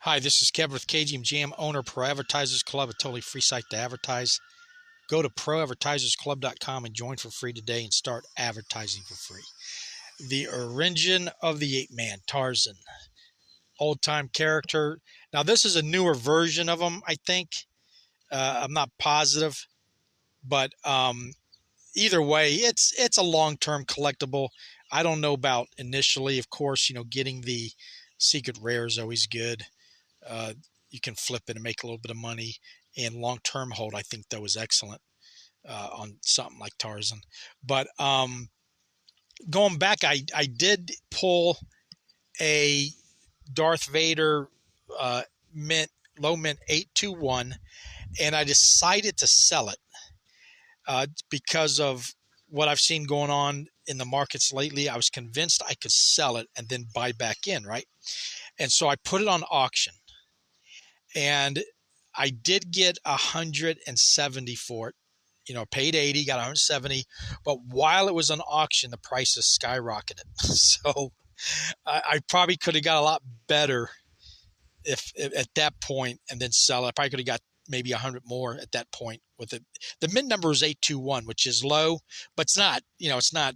Hi, this is Kevin with KGMJAM, owner of Pro Advertisers Club, a totally free site to advertise. Go to proadvertisersclub.com and join for free today and start advertising for free. The origin of the ape man, Tarzan, old-time character. Now, this is a newer version of him, I think. I'm not positive, but either way, it's a long-term collectible. I don't know about initially, of course, getting the secret rare is always good. You can flip it and make a little bit of money. And long-term hold, I think, though, is excellent on something like Tarzan. But going back, I did pull a Darth Vader low mint 821, and I decided to sell it because of what I've seen going on in the markets lately. I was convinced I could sell it and then buy back in, right? And so I put it on auction. And I did get 170 for it. Paid 80, got 170. But while it was on auction, the prices skyrocketed. So I probably could have got a lot better if at that point and then sell it. I probably could have got maybe 100 more at that point with it. The mint number is 821, which is low, but it's not, it's not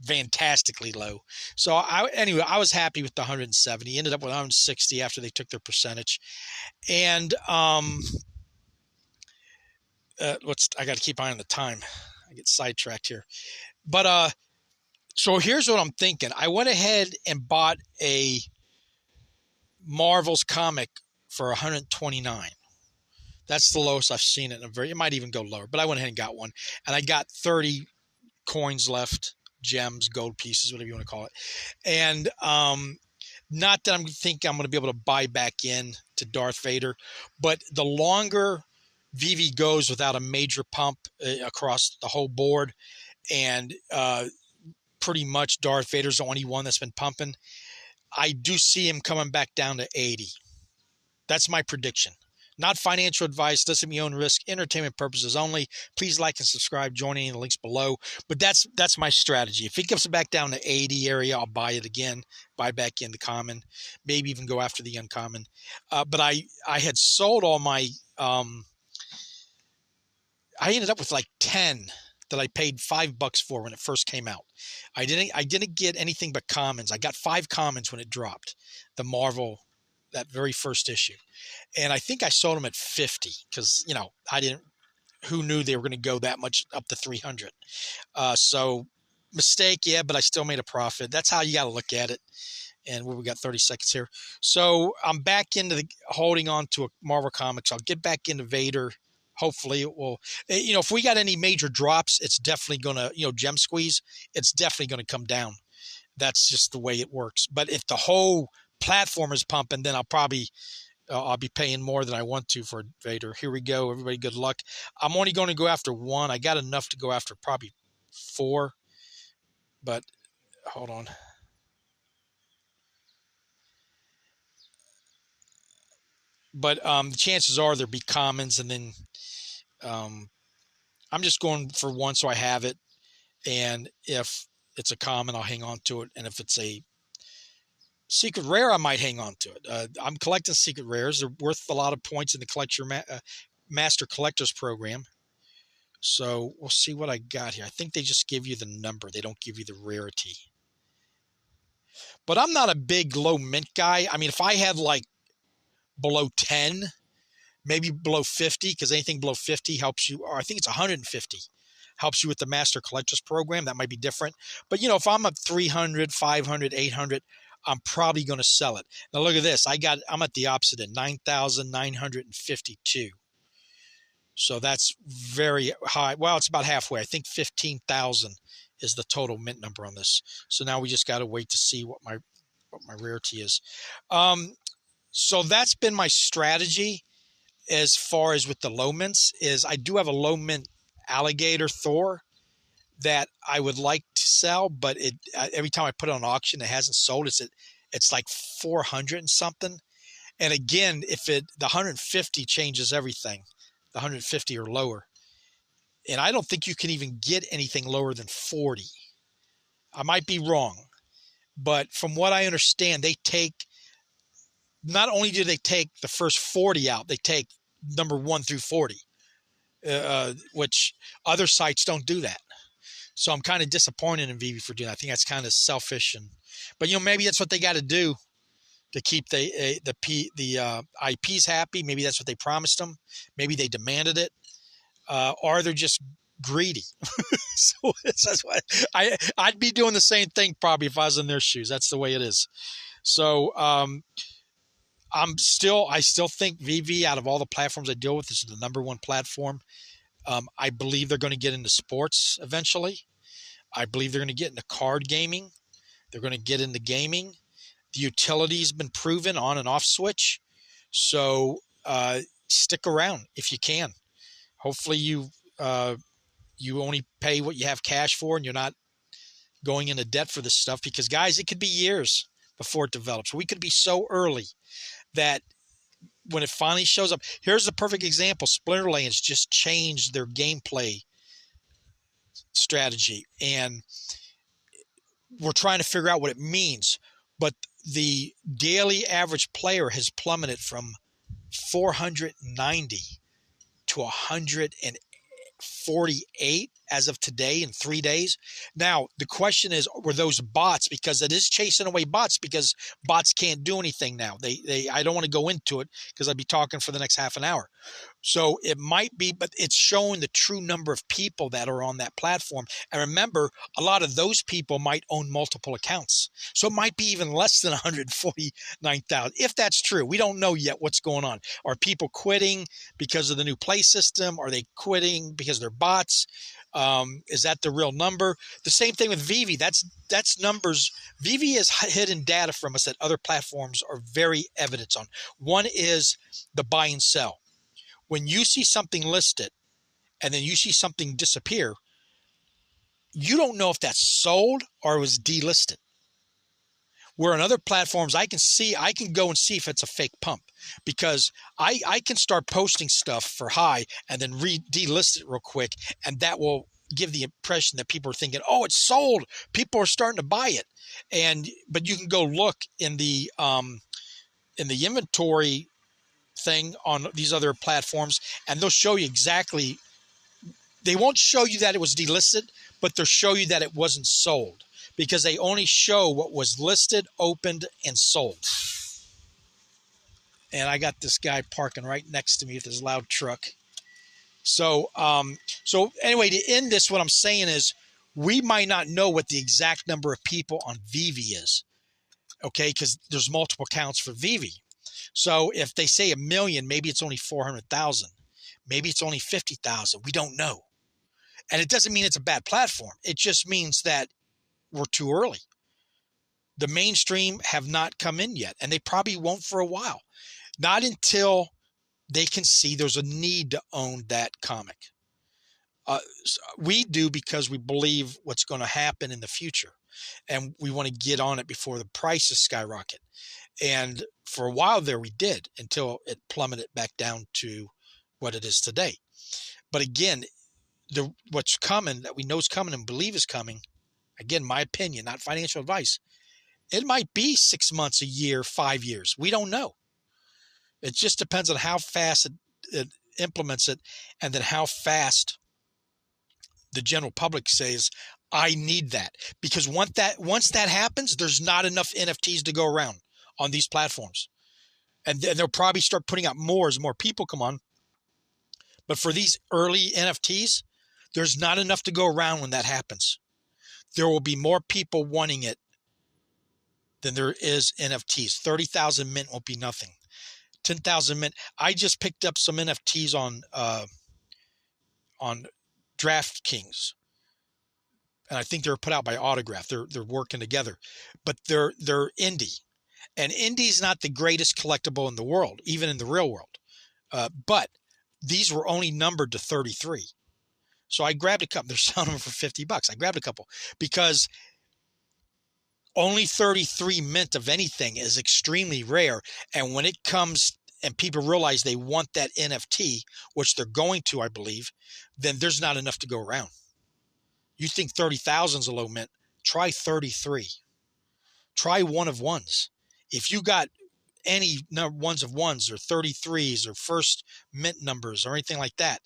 fantastically low. So anyway, I was happy with the 170. Ended up with 160 after they took their percentage. And I got to keep eye on the time. I get sidetracked here. But so here's what I'm thinking. I went ahead and bought a Marvel's comic for 129. That's the lowest I've seen it. It might even go lower, but I went ahead and got one. And I got 30 coins left. Gems, gold pieces, whatever you want to call it. And not that I'm think I'm going to be able to buy back in to Darth Vader, but the longer Veve goes without a major pump across the whole board, and pretty much Darth Vader's the only one that's been pumping, I do see him coming back down to 80. That's my prediction. Not financial advice, doesn't mean own risk, entertainment purposes only. Please like and subscribe, join any of the links below. But that's my strategy. If it comes back down to 80 area, I'll buy it again, buy back in the common, maybe even go after the uncommon. But I had sold all my, I ended up with like 10 that I paid $5 for when it first came out. I didn't get anything but commons. I got 5 commons when it dropped, the Marvel, that very first issue. And I think I sold them at 50 because, who knew they were going to go that much up to 300. So mistake, yeah, but I still made a profit. That's how you got to look at it. And we got 30 seconds here. So I'm back into holding on to a Marvel Comics. I'll get back into Vader. Hopefully it will, if we got any major drops, it's definitely going to, gem squeeze, it's definitely going to come down. That's just the way it works. But if the whole platform is pumping, then I'll be paying more than I want to for Vader. Here we go. Everybody, good luck. I'm only going to go after 1. I got enough to go after probably 4, but hold on. But the chances are there'll be commons, and then I'm just going for 1 so I have it. And if it's a common, I'll hang on to it. And if it's a secret rare, I might hang on to it. I'm collecting secret rares. They're worth a lot of points in the Master Collectors program. So we'll see what I got here. I think they just give you the number. They don't give you the rarity. But I'm not a big low mint guy. I mean, if I had like below 10, maybe below 50, because anything below 50 helps you, or I think it's 150, helps you with the Master Collectors program. That might be different. But, if I'm at 300, 500, 800, I'm probably going to sell it. Now look at this. I'm at the opposite end, 9,952. So that's very high. Well, it's about halfway. I think 15,000 is the total mint number on this. So now we just got to wait to see what my rarity is. So that's been my strategy as far as with the low mints. Is I do have a low mint alligator Thor that I would like to sell, but every time I put it on auction, it hasn't sold. It's like 400 and something. And again, the 150 changes everything, the 150 or lower. And I don't think you can even get anything lower than 40. I might be wrong, but from what I understand, they take not only do they take the first 40 out, they take number 1 through 40, which other sites don't do that. So I'm kind of disappointed in Veve for doing that. I think that's kind of selfish, but maybe that's what they got to do to keep the IPs happy. Maybe that's what they promised them. Maybe they demanded it, or they're just greedy. So that's why I'd be doing the same thing probably if I was in their shoes. That's the way it is. So I still think Veve, out of all the platforms I deal with, is the number one platform. I believe they're going to get into sports eventually. I believe they're going to get into card gaming. They're going to get into gaming. The utility's been proven on and off switch. So stick around if you can. Hopefully you only pay what you have cash for and you're not going into debt for this stuff, because guys, it could be years before it develops. We could be so early that when it finally shows up, here's the perfect example. Splinterlands just changed their gameplay strategy, and we're trying to figure out what it means. But the daily average player has plummeted from 490 to 148 as of today in 3 days. Now, the question is, were those bots? Because it is chasing away bots, because bots can't do anything now. I don't want to go into it because I'd be talking for the next half an hour. So it might be, but it's showing the true number of people that are on that platform. And remember, a lot of those people might own multiple accounts. So it might be even less than 149,000. If that's true, we don't know yet what's going on. Are people quitting because of the new play system? Are they quitting because they're bots? Is that the real number? The same thing with Veve. That's numbers. Veve is hidden data from us that other platforms are very evident on. One is the buy and sell. When you see something listed and then you see something disappear, you don't know if that's sold or was delisted. Where on other platforms, I can go and see if it's a fake pump, because I can start posting stuff for high and then delist it real quick, and that will give the impression that people are thinking, oh, it's sold. People are starting to buy it. But you can go look in the inventory thing on these other platforms, and they'll show you exactly. They won't show you that it was delisted, but they'll show you that it wasn't sold, because they only show what was listed, opened, and sold. And I got this guy parking right next to me with his loud truck. So anyway, to end this, what I'm saying is, we might not know what the exact number of people on Veve is, okay? Because there's multiple counts for Veve. So if they say 1 million, maybe it's only 400,000. Maybe it's only 50,000. We don't know. And it doesn't mean it's a bad platform. It just means that we're too early. The mainstream have not come in yet, and they probably won't for a while. Not until they can see there's a need to own that comic. We do, because we believe what's going to happen in the future, and we want to get on it before the prices skyrocket. And for a while there, we did, until it plummeted back down to what it is today. But again, what's coming, that we know is coming and believe is coming, again, my opinion, not financial advice, it might be 6 months, a year, 5 years. We don't know. It just depends on how fast it implements it, and then how fast the general public says, I need that. Because once that happens, there's not enough NFTs to go around on these platforms. And they'll probably start putting out more as more people come on. But for these early NFTs, there's not enough to go around when that happens. There will be more people wanting it than there is NFTs. 30,000 mint won't be nothing. 10,000 mint. I just picked up some NFTs on DraftKings, and I think they're put out by Autograph. They're working together, but they're indie, and indie's not the greatest collectible in the world, even in the real world. But these were only numbered to 33, so I grabbed a couple. They're selling them for $50. I grabbed a couple because only 33 mint of anything is extremely rare. And when it comes and people realize they want that NFT, which they're going to, I believe, then there's not enough to go around. You think 30,000 is a low mint? Try 33. Try one of ones. If you got any ones of ones or 33s or first mint numbers or anything like that,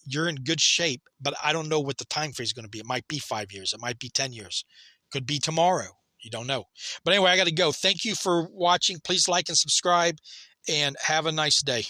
you're in good shape. But I don't know what the time frame is going to be. It might be 5 years. It might be 10 years. Could be tomorrow. You don't know. But anyway, I got to go. Thank you for watching. Please like and subscribe, and have a nice day.